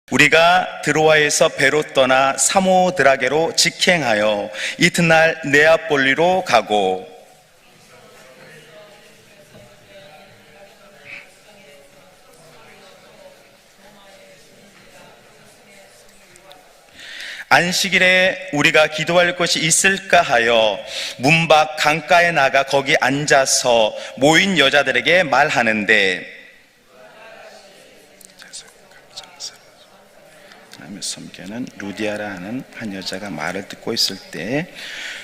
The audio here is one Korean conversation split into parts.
우리가 드로아에서 배로 떠나 사모드라게로 직행하여 이튿날 네아폴리로 가고 안식일에 우리가 기도할 곳이 있을까 하여 문 밖 강가에 나가 거기 앉아서 모인 여자들에게 말하는데, 섬기는 루디아라 하는 한 여자가 말을 듣고 있을 때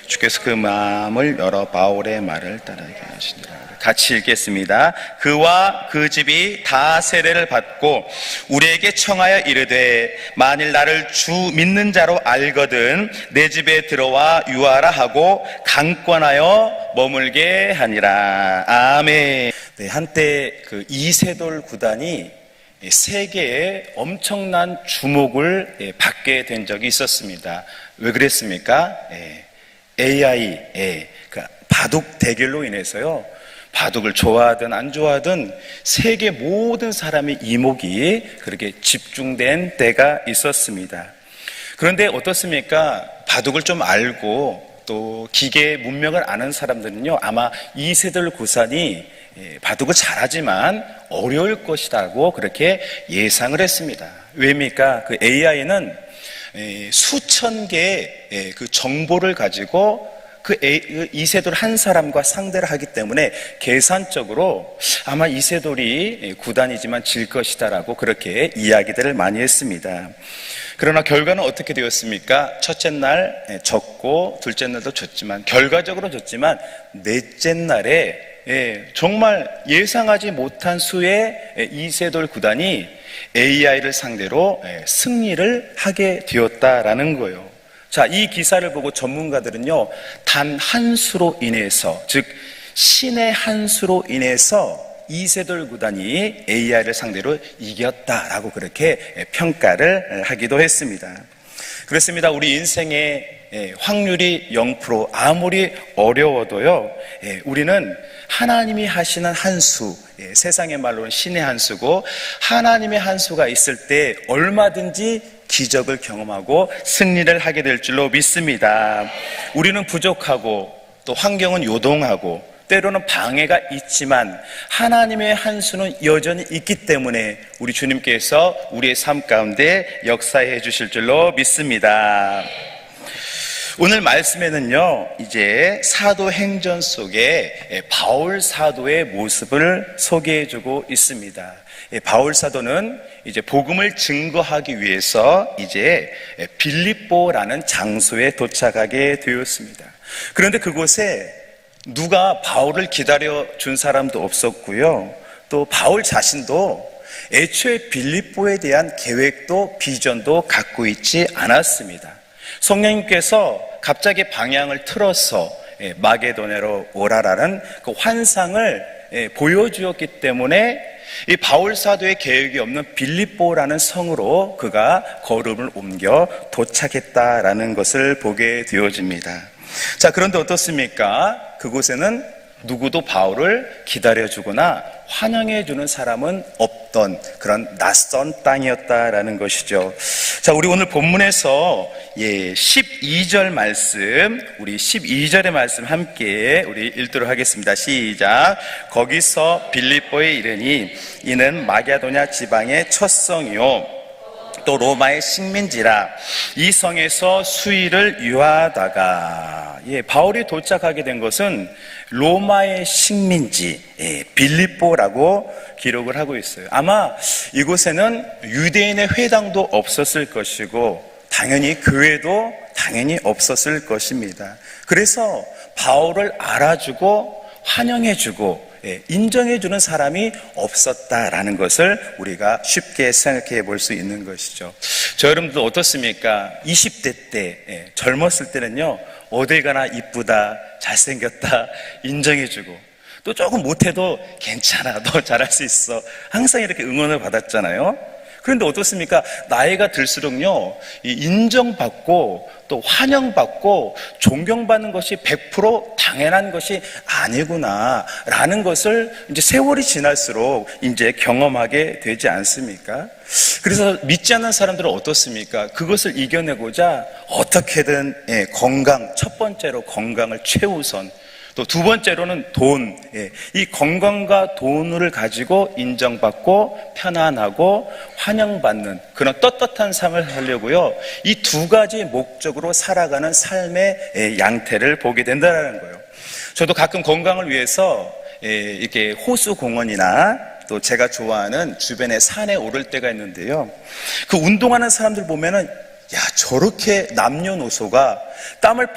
주께서 그 마음을 열어 바울의 말을 따르게 하시니라. 같이 읽겠습니다. 그와 그 집이 다 세례를 받고 우리에게 청하여 이르되, 만일 나를 주 믿는 자로 알거든 내 집에 들어와 유하라 하고 강권하여 머물게 하니라. 아멘. 네, 한때 그 이세돌 구단이 세계에 엄청난 주목을 받게 된 적이 있었습니다. 왜 그랬습니까? AI, 그러니까 바둑 대결로 인해서요, 바둑을 좋아하든 안 좋아하든 세계 모든 사람의 이목이 그렇게 집중된 때가 있었습니다. 그런데 어떻습니까? 바둑을 좀 알고 또 기계 문명을 아는 사람들은요, 아마 이세돌 구단이 바둑을 잘하지만 어려울 것이라고 그렇게 예상을 했습니다. 왜입니까? 그 AI는 수천 개의 그 정보를 가지고 그 이세돌 한 사람과 상대를 하기 때문에 계산적으로 아마 이세돌이 구단이지만 질 것이다라고 그렇게 이야기들을 많이 했습니다. 그러나 결과는 어떻게 되었습니까? 첫째 날 졌고 둘째 날도 졌지만, 결과적으로 졌지만 넷째 날에 정말 예상하지 못한 수의 이세돌 구단이 AI를 상대로 승리를 하게 되었다라는 거예요. 자, 이 기사를 보고 전문가들은요, 단 한 수로 인해서, 즉 신의 한 수로 인해서 이세돌 구단이 AI를 상대로 이겼다라고 그렇게 평가를 하기도 했습니다. 그렇습니다. 우리 인생의 확률이 0%, 아무리 어려워도요, 우리는 하나님이 하시는 한 수, 세상의 말로는 신의 한 수고, 하나님의 한 수가 있을 때 얼마든지 기적을 경험하고 승리를 하게 될 줄로 믿습니다. 우리는 부족하고 또 환경은 요동하고 때로는 방해가 있지만 하나님의 한 수는 여전히 있기 때문에 우리 주님께서 우리의 삶 가운데 역사해 주실 줄로 믿습니다. 오늘 말씀에는요, 이제 사도행전 속에 바울 사도의 모습을 소개해 주고 있습니다. 바울 사도는 이제 복음을 증거하기 위해서 이제 빌립보라는 장소에 도착하게 되었습니다. 그런데 그곳에 누가 바울을 기다려 준 사람도 없었고요, 또 바울 자신도 애초에 빌립보에 대한 계획도 비전도 갖고 있지 않았습니다. 성령님께서 갑자기 방향을 틀어서 마게도냐로 오라라는 그 환상을 보여주었기 때문에 이 바울 사도의 계획이 없는 빌립보라는 성으로 그가 걸음을 옮겨 도착했다라는 것을 보게 되어집니다. 자, 그런데 어떻습니까? 그곳에는 누구도 바울을 기다려주거나 환영해주는 사람은 없던 그런 낯선 땅이었다라는 것이죠. 자, 우리 오늘 본문에서 12절 말씀, 우리 12절의 말씀 함께 우리 읽도록 하겠습니다. 시작. 거기서 빌립보에 이르니 이는 마게도냐 지방의 첫 성이요 또 로마의 식민지라 이 성에서 수일을 유하다가, 바울이 도착하게 된 것은 로마의 식민지 빌립보라고 기록을 하고 있어요. 아마 이곳에는 유대인의 회당도 없었을 것이고 당연히 교회도 당연히 없었을 것입니다. 그래서 바울을 알아주고 환영해주고 인정해주는 사람이 없었다라는 것을 우리가 쉽게 생각해 볼 수 있는 것이죠. 저 여러분들 어떻습니까? 20대 때 젊었을 때는요, 어딜 가나 이쁘다, 잘생겼다 인정해주고, 또 조금 못해도 괜찮아, 너 잘할 수 있어, 항상 이렇게 응원을 받았잖아요. 그런데 어떻습니까? 나이가 들수록요, 이 인정받고 또 환영받고 존경받는 것이 100% 당연한 것이 아니구나라는 것을 이제 세월이 지날수록 이제 경험하게 되지 않습니까? 그래서 믿지 않는 사람들은 어떻습니까? 그것을 이겨내고자 어떻게든 건강, 첫 번째로 건강을 최우선, 또 두 번째로는 돈, 이 건강과 돈을 가지고 인정받고 편안하고 환영받는 그런 떳떳한 삶을 살려고요, 이 두 가지 목적으로 살아가는 삶의 양태를 보게 된다는 거예요. 저도 가끔 건강을 위해서 이렇게 호수공원이나 또 제가 좋아하는 주변에 산에 오를 때가 있는데요, 그 운동하는 사람들 보면은 야, 저렇게 남녀노소가 땀을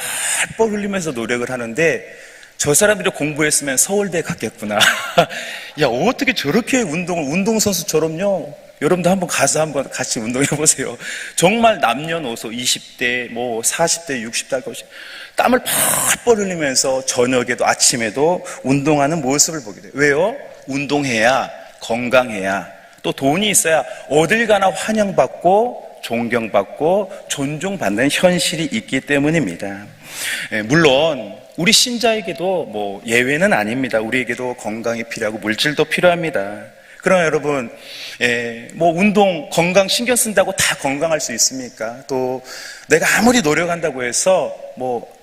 펄펄 흘리면서 노력을 하는데 저 사람들이 공부했으면 서울대 갔겠구나. 야, 어떻게 저렇게 운동선수처럼요. 여러분도 한번 가서 한번 같이 운동해보세요. 정말 남녀노소 20대, 40대, 60대 것이 땀을 펄펄 흘리면서 저녁에도 아침에도 운동하는 모습을 보게 돼요. 왜요? 운동해야, 건강해야, 또 돈이 있어야 어딜 가나 환영받고 존경받고 존중받는 현실이 있기 때문입니다. 물론 우리 신자에게도 예외는 아닙니다. 우리에게도 건강이 필요하고 물질도 필요합니다. 그러나 여러분, 운동, 건강 신경 쓴다고 다 건강할 수 있습니까? 또 내가 아무리 노력한다고 해서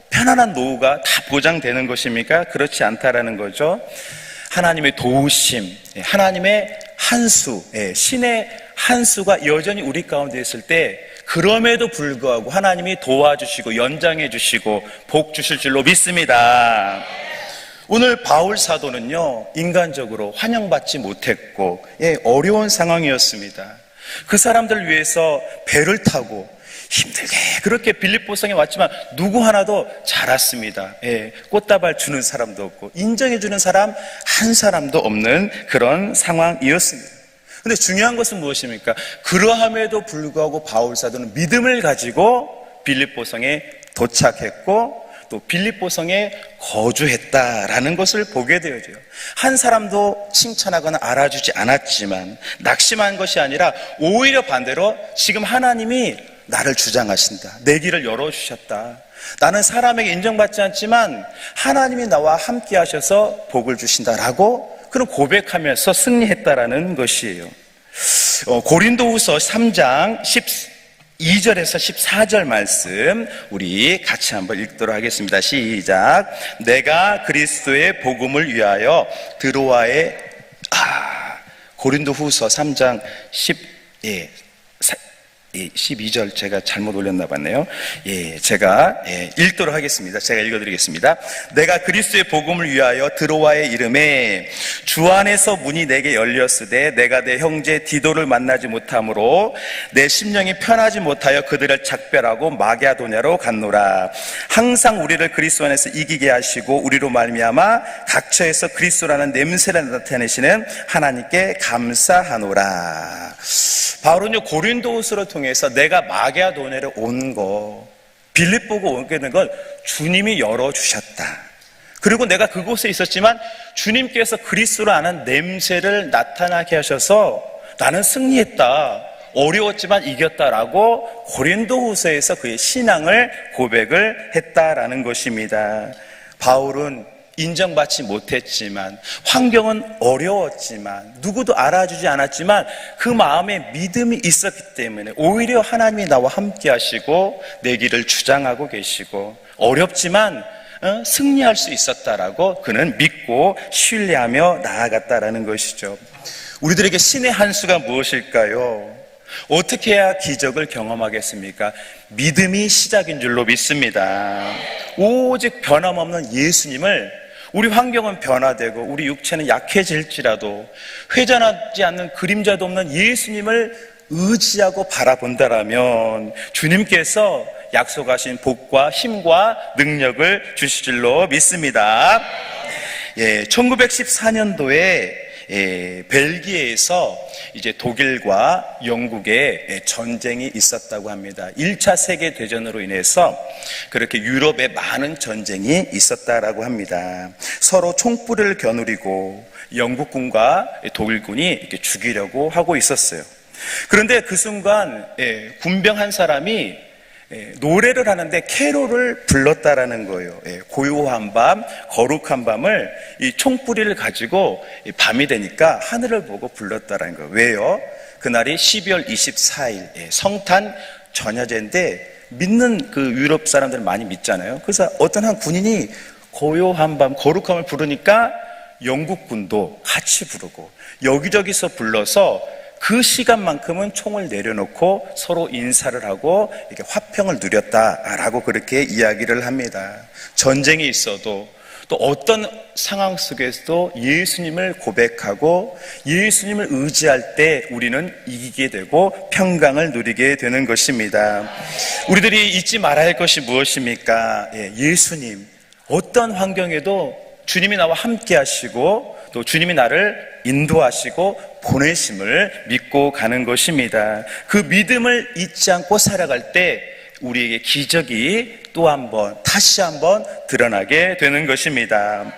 편안한 노후가 다 보장되는 것입니까? 그렇지 않다라는 거죠. 하나님의 도우심, 하나님의 한수, 신의 한수가 여전히 우리 가운데 있을 때 그럼에도 불구하고 하나님이 도와주시고 연장해 주시고 복 주실 줄로 믿습니다. 오늘 바울 사도는요, 인간적으로 환영받지 못했고 어려운 상황이었습니다. 그 사람들 위해서 배를 타고 힘들게 그렇게 빌립보성에 왔지만 누구 하나도 잘 왔습니다. 꽃다발 주는 사람도 없고 인정해 주는 사람 한 사람도 없는 그런 상황이었습니다. 근데 중요한 것은 무엇입니까? 그러함에도 불구하고 바울 사도는 믿음을 가지고 빌립보성에 도착했고 또 빌립보성에 거주했다라는 것을 보게 되어져요. 한 사람도 칭찬하거나 알아주지 않았지만 낙심한 것이 아니라 오히려 반대로 지금 하나님이 나를 주장하신다. 내 길을 열어주셨다. 나는 사람에게 인정받지 않지만 하나님이 나와 함께 하셔서 복을 주신다라고 그런 고백하면서 승리했다라는 것이에요. 고린도후서 3장 12절에서 14절 말씀 우리 같이 한번 읽도록 하겠습니다. 시작. 내가 그리스도의 복음을 위하여 드로아에 고린도후서 3장 12절 제가 잘못 올렸나 봤네요. 제가 읽도록 하겠습니다. 제가 읽어드리겠습니다. 내가 그리스도의 복음을 위하여 드로아의 이름에 주 안에서 문이 내게 열렸으되 내가 내 형제 디도를 만나지 못하므로 내 심령이 편하지 못하여 그들을 작별하고 마게도냐로 갔노라. 항상 우리를 그리스도 안에서 이기게 하시고 우리로 말미암아 각처에서 그리스도라는 냄새를 나타내시는 하나님께 감사하노라. 바울은요, 고린도후서를 통해서 내가 마게도냐로 온 거, 빌립보고 오게 된 건 주님이 열어주셨다. 그리고 내가 그곳에 있었지만 주님께서 그리스도를 아는 냄새를 나타나게 하셔서 나는 승리했다. 어려웠지만 이겼다라고 고린도후서에서 그의 신앙을 고백을 했다라는 것입니다. 바울은 인정받지 못했지만 환경은 어려웠지만 누구도 알아주지 않았지만 그 마음에 믿음이 있었기 때문에 오히려 하나님이 나와 함께 하시고 내 길을 주장하고 계시고 어렵지만 승리할 수 있었다라고 그는 믿고 신뢰하며 나아갔다라는 것이죠. 우리들에게 신의 한 수가 무엇일까요? 어떻게 해야 기적을 경험하겠습니까? 믿음이 시작인 줄로 믿습니다. 오직 변함없는 예수님을 우리 환경은 변화되고 우리 육체는 약해질지라도 회전하지 않는 그림자도 없는 예수님을 의지하고 바라본다라면 주님께서 약속하신 복과 힘과 능력을 주실 줄로 믿습니다. 1914년도에 벨기에에서 이제 독일과 영국의 전쟁이 있었다고 합니다. 1차 세계대전으로 인해서 그렇게 유럽에 많은 전쟁이 있었다라고 합니다. 서로 총불을 겨누리고 영국군과 독일군이 이렇게 죽이려고 하고 있었어요. 그런데 그 순간 군병 한 사람이 노래를 하는데 캐롤을 불렀다라는 거예요. 고요한 밤, 거룩한 밤을 이 총뿌리를 가지고 밤이 되니까 하늘을 보고 불렀다라는 거예요. 왜요? 그날이 12월 24일 성탄 전야제인데 믿는 그 유럽 사람들 많이 믿잖아요. 그래서 어떤 한 군인이 고요한 밤, 거룩함을 부르니까 영국군도 같이 부르고 여기저기서 불러서 그 시간만큼은 총을 내려놓고 서로 인사를 하고 이렇게 화평을 누렸다라고 그렇게 이야기를 합니다. 전쟁이 있어도 또 어떤 상황 속에서도 예수님을 고백하고 예수님을 의지할 때 우리는 이기게 되고 평강을 누리게 되는 것입니다. 우리들이 잊지 말아야 할 것이 무엇입니까? 예수님, 어떤 환경에도 주님이 나와 함께 하시고 또 주님이 나를 인도하시고 보내심을 믿고 가는 것입니다. 그 믿음을 잊지 않고 살아갈 때 우리에게 기적이 또 한번 다시 한번 드러나게 되는 것입니다.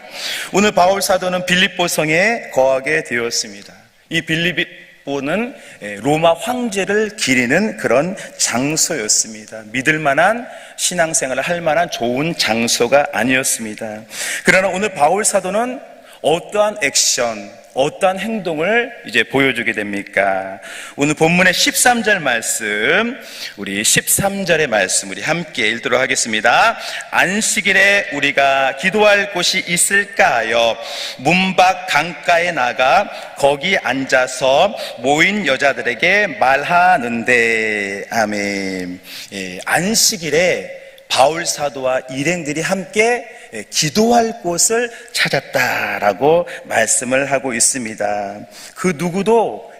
오늘 바울 사도는 빌립보 성에 거하게 되었습니다. 이 빌립보는 로마 황제를 기리는 그런 장소였습니다. 믿을 만한 신앙생활을 할 만한 좋은 장소가 아니었습니다. 그러나 오늘 바울 사도는 어떠한 액션, 어떠한 행동을 이제 보여주게 됩니까? 오늘 본문의 13절 말씀, 우리 13절의 말씀 우리 함께 읽도록 하겠습니다. 안식일에 우리가 기도할 곳이 있을까 하여 문 밖 강가에 나가 거기 앉아서 모인 여자들에게 말하는데. 아멘. 안식일에 바울 사도와 일행들이 함께 기도할 곳을 찾았다라고 말씀을 하고 있습니다. 그 누구도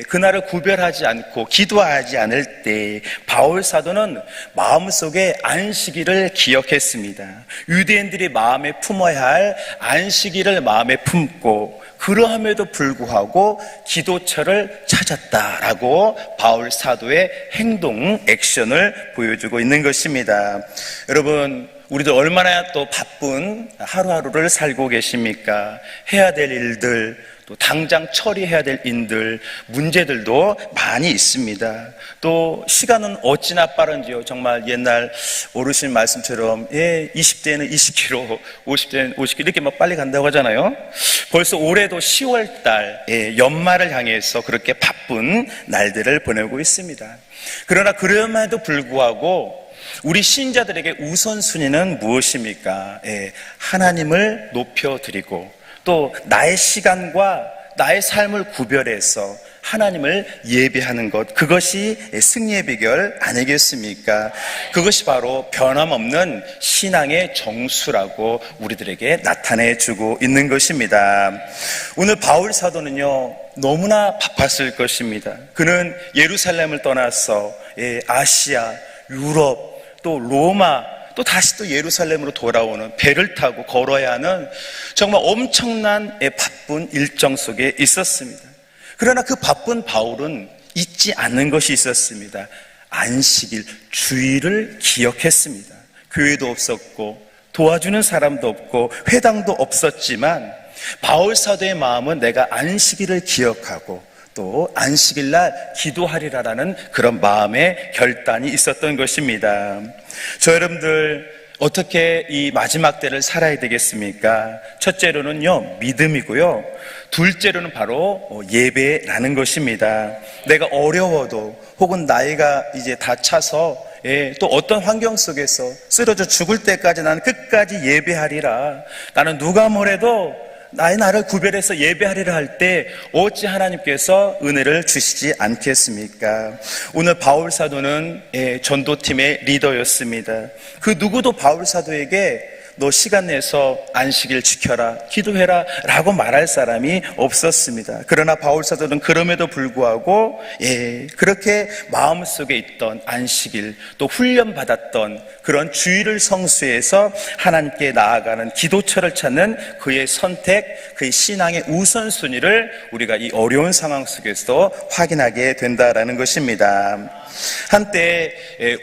그날을 구별하지 않고 기도하지 않을 때 바울 사도는 마음속에 안식일을 기억했습니다. 유대인들이 마음에 품어야 할 안식일을 마음에 품고 그러함에도 불구하고 기도처를 찾았다라고 바울 사도의 행동, 액션을 보여주고 있는 것입니다. 여러분, 우리들 얼마나 또 바쁜 하루하루를 살고 계십니까? 해야 될 일들, 또 당장 처리해야 될 일들, 문제들도 많이 있습니다. 또 시간은 어찌나 빠른지요. 정말 옛날 어르신 말씀처럼 20대는 20km, 50대는 50km 이렇게 막 빨리 간다고 하잖아요. 벌써 올해도 10월달 연말을 향해서 그렇게 바쁜 날들을 보내고 있습니다. 그러나 그럼에도 불구하고 우리 신자들에게 우선순위는 무엇입니까? 하나님을 높여드리고 또 나의 시간과 나의 삶을 구별해서 하나님을 예배하는 것, 그것이 승리의 비결 아니겠습니까? 그것이 바로 변함없는 신앙의 정수라고 우리들에게 나타내주고 있는 것입니다. 오늘 바울 사도는요, 너무나 바빴을 것입니다. 그는 예루살렘을 떠나서 아시아, 유럽, 또 로마, 또 다시 또 예루살렘으로 돌아오는 배를 타고 걸어야 하는 정말 엄청난 바쁜 일정 속에 있었습니다. 그러나 그 바쁜 바울은 잊지 않는 것이 있었습니다. 안식일, 주일을 기억했습니다. 교회도 없었고 도와주는 사람도 없고 회당도 없었지만 바울 사도의 마음은 내가 안식일을 기억하고 또 안식일날 기도하리라라는 그런 마음의 결단이 있었던 것입니다. 저 여러분들 어떻게 이 마지막 때를 살아야 되겠습니까? 첫째로는요, 믿음이고요. 둘째로는 바로 예배라는 것입니다. 내가 어려워도 혹은 나이가 이제 다 차서 또 어떤 환경 속에서 쓰러져 죽을 때까지 나는 끝까지 예배하리라. 나는 누가 뭐래도 나를 구별해서 예배하리라 할 때 어찌 하나님께서 은혜를 주시지 않겠습니까? 오늘 바울 사도는 전도팀의 리더였습니다. 그 누구도 바울 사도에게 너 시간 내서 안식일 지켜라, 기도해라 라고 말할 사람이 없었습니다. 그러나 바울 사도는 그럼에도 불구하고 그렇게 마음속에 있던 안식일, 또 훈련받았던 그런 주일을 성수해서 하나님께 나아가는 기도처를 찾는 그의 선택, 그의 신앙의 우선순위를 우리가 이 어려운 상황 속에서도 확인하게 된다라는 것입니다. 한때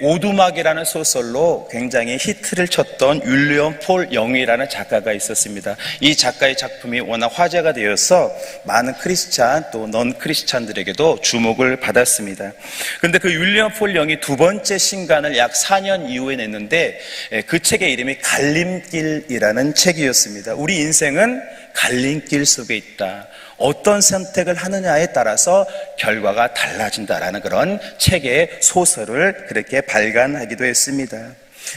오두막이라는 소설로 굉장히 히트를 쳤던 윌리엄 폴 영이라는 작가가 있었습니다. 이 작가의 작품이 워낙 화제가 되어서 많은 크리스찬 또 넌 크리스찬들에게도 주목을 받았습니다. 그런데 그 윌리엄 폴 영이 두 번째 신간을 약 4년 이후에 냈는데 그 책의 이름이 갈림길이라는 책이었습니다. 우리 인생은 갈림길 속에 있다. 어떤 선택을 하느냐에 따라서 결과가 달라진다라는 그런 책의 소설을 그렇게 발간하기도 했습니다.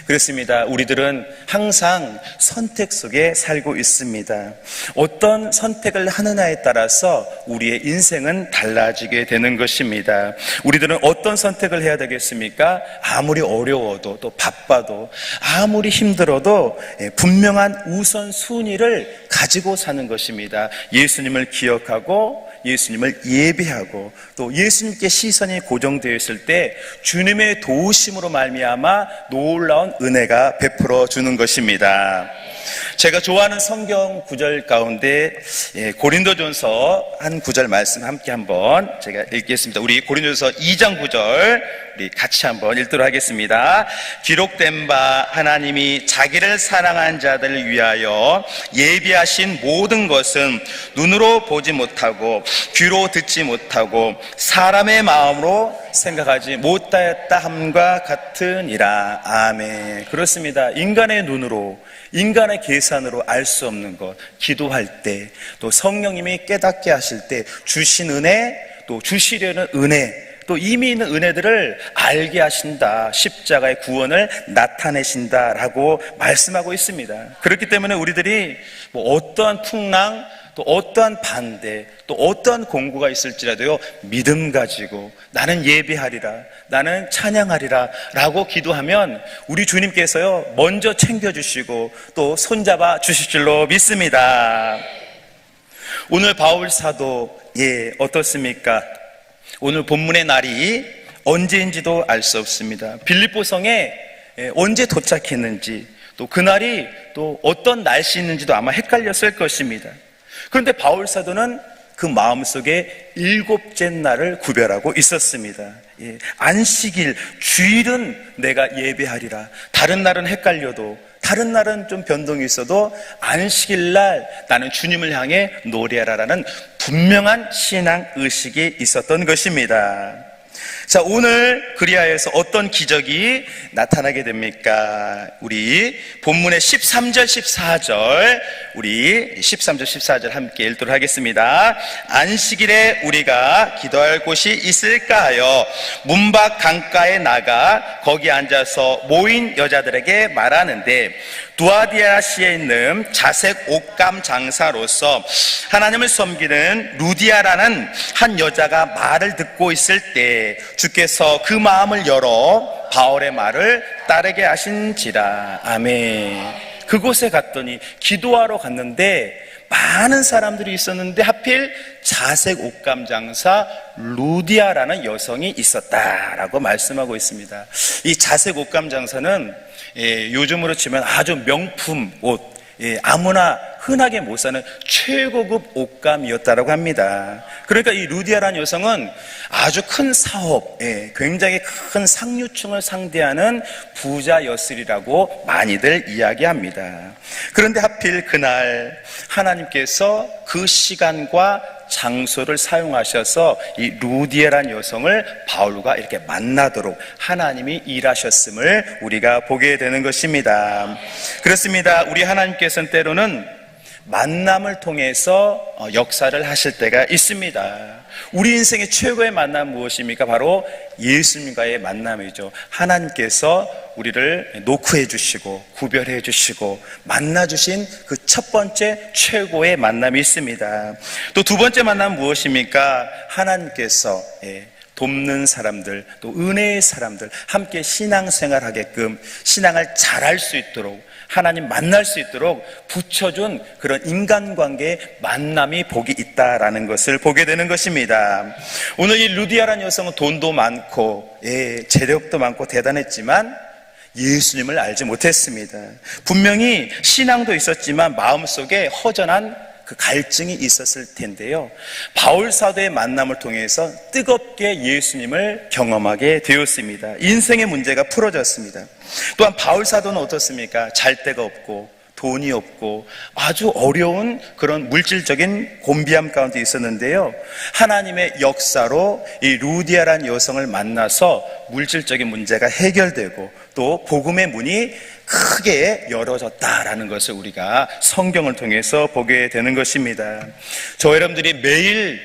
그렇습니다. 우리들은 항상 선택 속에 살고 있습니다. 어떤 선택을 하느냐에 따라서 우리의 인생은 달라지게 되는 것입니다. 우리들은 어떤 선택을 해야 되겠습니까? 아무리 어려워도 또 바빠도 아무리 힘들어도 분명한 우선순위를 가지고 사는 것입니다. 예수님을 기억하고 예수님을 예배하고 또 예수님께 시선이 고정되어 있을 때 주님의 도우심으로 말미암아 놀라운 은혜가 베풀어 주는 것입니다. 제가 좋아하는 성경 구절 가운데 고린도전서 한 구절 말씀 함께 한번 제가 읽겠습니다. 우리 고린도전서 2장 9절 우리 같이 한번 읽도록 하겠습니다. 기록된 바 하나님이 자기를 사랑한 자들을 위하여 예비하신 모든 것은 눈으로 보지 못하고 귀로 듣지 못하고 사람의 마음으로 생각하지 못하였다 함과 같으니라. 아멘. 그렇습니다. 인간의 눈으로 인간의 계산으로 알 수 없는 것, 기도할 때 또 성령님이 깨닫게 하실 때 주신 은혜 또 주시려는 은혜 또 이미 있는 은혜들을 알게 하신다. 십자가의 구원을 나타내신다라고 말씀하고 있습니다. 그렇기 때문에 우리들이 어떠한 풍랑 또 어떠한 반대 또 어떠한 공고가 있을지라도요 믿음 가지고 나는 예배하리라 나는 찬양하리라 라고 기도하면 우리 주님께서요 먼저 챙겨주시고 또 손잡아 주실 줄로 믿습니다. 오늘 바울 사도 어떻습니까? 오늘 본문의 날이 언제인지도 알 수 없습니다. 빌립보 성에 언제 도착했는지 또 그날이 또 어떤 날씨인지도 아마 헷갈렸을 것입니다. 그런데 바울 사도는 그 마음속에 7째 날을 구별하고 있었습니다. 안식일, 주일은 내가 예배하리라. 다른 날은 헷갈려도 다른 날은 좀 변동이 있어도 안식일 날 나는 주님을 향해 노래하라라는 분명한 신앙 의식이 있었던 것입니다. 자, 오늘 그리하여서 어떤 기적이 나타나게 됩니까? 우리 본문의 13절 14절 우리 13절 14절 함께 읽도록 하겠습니다. 안식일에 우리가 기도할 곳이 있을까 하여 문밖 강가에 나가 거기 앉아서 모인 여자들에게 말하는데 두아디아시에 있는 자색 옷감 장사로서 하나님을 섬기는 루디아라는 한 여자가 말을 듣고 있을 때 주께서 그 마음을 열어 바울의 말을 따르게 하신지라. 아멘. 그곳에 갔더니 기도하러 갔는데 많은 사람들이 있었는데 하필 자색 옷감 장사 루디아라는 여성이 있었다라고 말씀하고 있습니다. 이 자색 옷감 장사는 요즘으로 치면 아주 명품 옷, 아무나 흔하게 못 사는 최고급 옷감이었다라고 합니다. 그러니까 이 루디아라는 여성은 아주 큰 사업, 굉장히 큰 상류층을 상대하는 부자였으리라고 많이들 이야기합니다. 그런데 하필 그날 하나님께서 그 시간과 장소를 사용하셔서 이 루디아라는 여성을 바울과 이렇게 만나도록 하나님이 일하셨음을 우리가 보게 되는 것입니다. 그렇습니다. 우리 하나님께서는 때로는 만남을 통해서 역사를 하실 때가 있습니다. 우리 인생의 최고의 만남 무엇입니까? 바로 예수님과의 만남이죠. 하나님께서 우리를 노크해 주시고 구별해 주시고 만나 주신 그 첫 번째 최고의 만남이 있습니다. 또 두 번째 만남은 무엇입니까? 하나님께서 돕는 사람들, 또 은혜의 사람들, 함께 신앙생활 하게끔 신앙을 잘할 수 있도록 하나님 만날 수 있도록 붙여준 그런 인간관계의 만남이 복이 있다라는 것을 보게 되는 것입니다. 오늘 이 루디아라는 여성은 돈도 많고 재력도 많고 대단했지만 예수님을 알지 못했습니다. 분명히 신앙도 있었지만 마음속에 허전한 그 갈증이 있었을 텐데요. 바울 사도의 만남을 통해서 뜨겁게 예수님을 경험하게 되었습니다. 인생의 문제가 풀어졌습니다. 또한 바울 사도는 어떻습니까? 잘 데가 없고 돈이 없고 아주 어려운 그런 물질적인 곤비함 가운데 있었는데요. 하나님의 역사로 이 루디아라는 여성을 만나서 물질적인 문제가 해결되고 또 복음의 문이 크게 열어졌다라는 것을 우리가 성경을 통해서 보게 되는 것입니다. 저 여러분들이 매일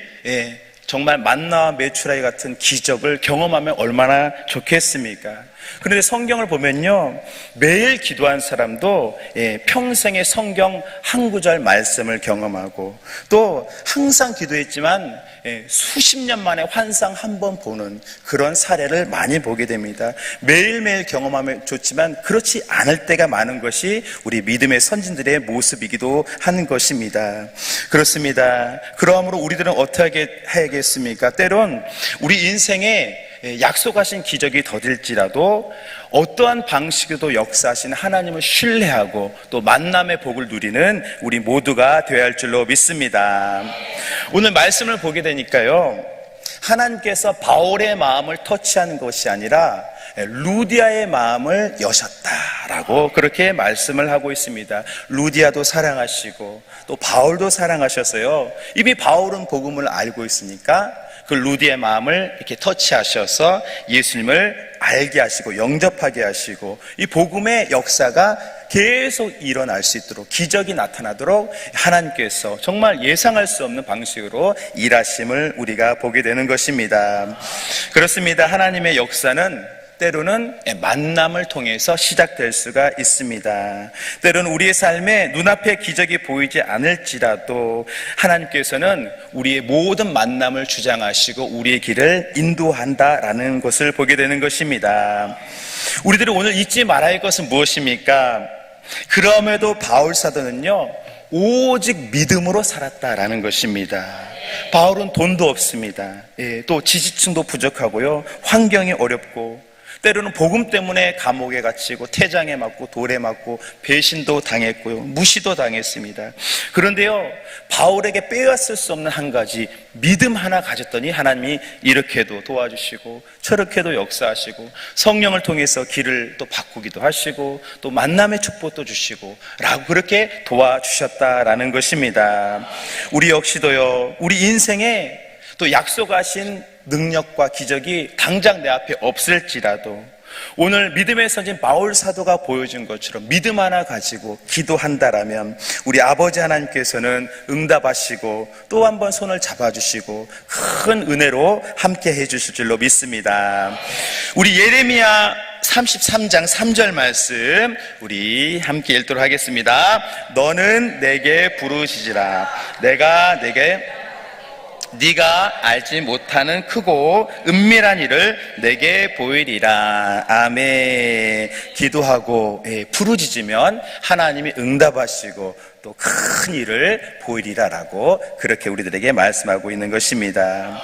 정말 만나와 메추라기 같은 기적을 경험하면 얼마나 좋겠습니까? 그런데 성경을 보면요, 매일 기도한 사람도 평생의 성경 한 구절 말씀을 경험하고 또 항상 기도했지만 수십 년 만에 환상 한 번 보는 그런 사례를 많이 보게 됩니다. 매일매일 경험하면 좋지만 그렇지 않을 때가 많은 것이 우리 믿음의 선진들의 모습이기도 하는 것입니다. 그렇습니다. 그러므로 우리들은 어떻게 해야겠습니까? 때론 우리 인생에 약속하신 기적이 더딜지라도 어떠한 방식으로도 역사하신 하나님을 신뢰하고 또 만남의 복을 누리는 우리 모두가 되어야 할 줄로 믿습니다. 오늘 말씀을 보게 되니까요, 하나님께서 바울의 마음을 터치하는 것이 아니라 루디아의 마음을 여셨다라고 그렇게 말씀을 하고 있습니다. 루디아도 사랑하시고 또 바울도 사랑하셨어요. 이미 바울은 복음을 알고 있으니까 그 루디아의 마음을 이렇게 터치하셔서 예수님을 알게 하시고 영접하게 하시고 이 복음의 역사가 계속 일어날 수 있도록, 기적이 나타나도록 하나님께서 정말 예상할 수 없는 방식으로 일하심을 우리가 보게 되는 것입니다. 그렇습니다. 하나님의 역사는 때로는 만남을 통해서 시작될 수가 있습니다. 때로는 우리의 삶에 눈앞에 기적이 보이지 않을지라도 하나님께서는 우리의 모든 만남을 주장하시고 우리의 길을 인도한다라는 것을 보게 되는 것입니다. 우리들이 오늘 잊지 말아야 할 것은 무엇입니까? 그럼에도 바울 사도는요, 오직 믿음으로 살았다라는 것입니다. 바울은 돈도 없습니다. 또 지지층도 부족하고요, 환경이 어렵고 때로는 복음 때문에 감옥에 갇히고 태장에 맞고 돌에 맞고 배신도 당했고요, 무시도 당했습니다. 그런데요, 바울에게 빼앗을 수 없는 한 가지 믿음 하나 가졌더니 하나님이 이렇게도 도와주시고 저렇게도 역사하시고 성령을 통해서 길을 또 바꾸기도 하시고 또 만남의 축복도 주시고 라고 그렇게 도와주셨다라는 것입니다. 우리 역시도요, 우리 인생에 또 약속하신 능력과 기적이 당장 내 앞에 없을지라도 오늘 믿음의 선진 바울 사도가 보여준 것처럼 믿음 하나 가지고 기도한다라면 우리 아버지 하나님께서는 응답하시고 또 한 번 손을 잡아주시고 큰 은혜로 함께 해주실 줄로 믿습니다. 우리 예레미야 33장 3절 말씀 우리 함께 읽도록 하겠습니다. 너는 내게 부르짖으라. 내가 내게 네가 알지 못하는 크고 은밀한 일을 내게 보이리라. 아멘. 기도하고 부르짖으면 하나님이 응답하시고 또 큰 일을 보이리라라고 그렇게 우리들에게 말씀하고 있는 것입니다.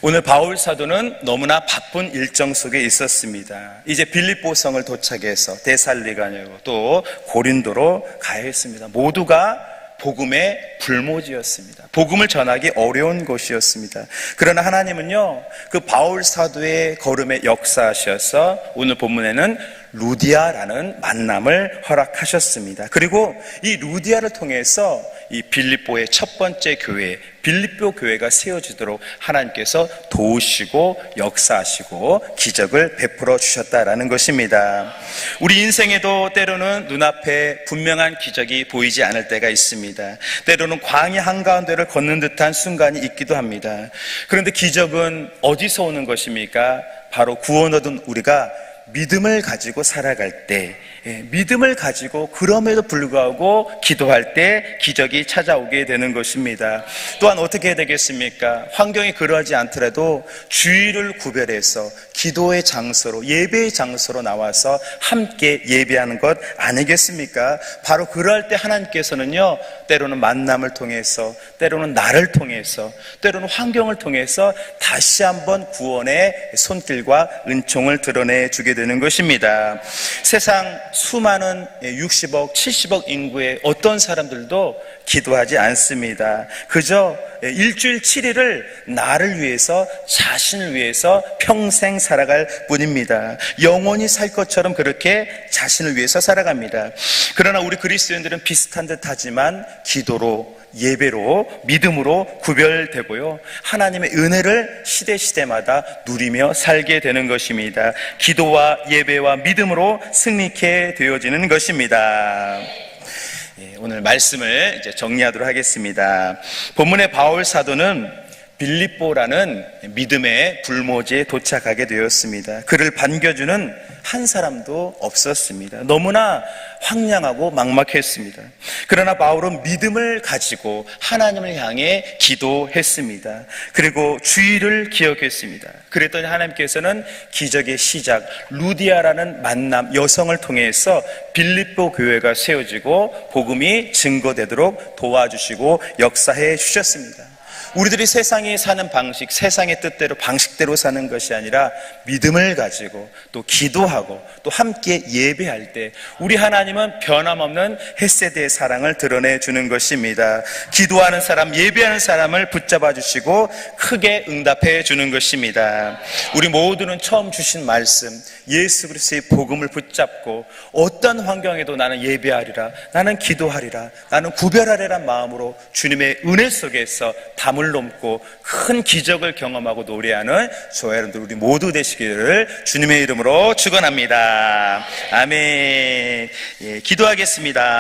오늘 바울 사도는 너무나 바쁜 일정 속에 있었습니다. 이제 빌립보성을 도착해서 데살리가냐고 또 고린도로 가야 했습니다. 모두가 복음의 불모지였습니다. 복음을 전하기 어려운 곳이었습니다. 그러나 하나님은요, 그 바울 사도의 걸음에 역사하셔서 오늘 본문에는 루디아라는 만남을 허락하셨습니다. 그리고 이 루디아를 통해서 이 빌립보의 첫 번째 교회, 빌립보 교회가 세워지도록 하나님께서 도우시고 역사하시고 기적을 베풀어 주셨다라는 것입니다. 우리 인생에도 때로는 눈앞에 분명한 기적이 보이지 않을 때가 있습니다. 때로는 광야 한가운데를 걷는 듯한 순간이 있기도 합니다. 그런데 기적은 어디서 오는 것입니까? 바로 구원 얻은 우리가 믿음을 가지고 살아갈 때, 믿음을 가지고 그럼에도 불구하고 기도할 때 기적이 찾아오게 되는 것입니다. 또한 어떻게 해야 되겠습니까? 환경이 그러하지 않더라도 주일을 구별해서 기도의 장소로, 예배의 장소로 나와서 함께 예배하는 것 아니겠습니까? 바로 그럴 때 하나님께서는요, 때로는 만남을 통해서, 때로는 나를 통해서, 때로는 환경을 통해서 다시 한번 구원의 손길과 은총을 드러내 주게 되는 것입니다. 세상 수많은 60억, 70억 인구의 어떤 사람들도 기도하지 않습니다. 그저 일주일 7일을 나를 위해서, 자신을 위해서 평생 살아갈 뿐입니다. 영원히 살 것처럼 그렇게 자신을 위해서 살아갑니다. 그러나 우리 그리스도인들은 비슷한 듯 하지만 기도로, 예배로, 믿음으로 구별되고요, 하나님의 은혜를 시대마다 누리며 살게 되는 것입니다. 기도와 예배와 믿음으로 승리케 되어지는 것입니다. 오늘 말씀을 이제 정리하도록 하겠습니다. 본문의 바울 사도는 빌립보라는 믿음의 불모지에 도착하게 되었습니다. 그를 반겨주는 한 사람도 없었습니다. 너무나 황량하고 막막했습니다. 그러나 바울은 믿음을 가지고 하나님을 향해 기도했습니다. 그리고 주의를 기억했습니다. 그랬더니 하나님께서는 기적의 시작, 루디아라는 만남 여성을 통해서 빌립보 교회가 세워지고 복음이 증거되도록 도와주시고 역사해 주셨습니다. 우리들이 세상이 사는 방식, 세상의 뜻대로 방식대로 사는 것이 아니라 믿음을 가지고 또 기도하고 또 함께 예배할 때 우리 하나님은 변함없는 헷세대의 사랑을 드러내 주는 것입니다. 기도하는 사람, 예배하는 사람을 붙잡아 주시고 크게 응답해 주는 것입니다. 우리 모두는 처음 주신 말씀, 예수 그리스도의 복음을 붙잡고 어떤 환경에도 나는 예배하리라, 나는 기도하리라, 나는 구별하리란 마음으로 주님의 은혜 속에서 담을 넘고 큰 기적을 경험하고 노래하는 저와 여러분들 우리 모두 되시기를 주님의 이름으로 축원합니다. 아멘. 기도하겠습니다.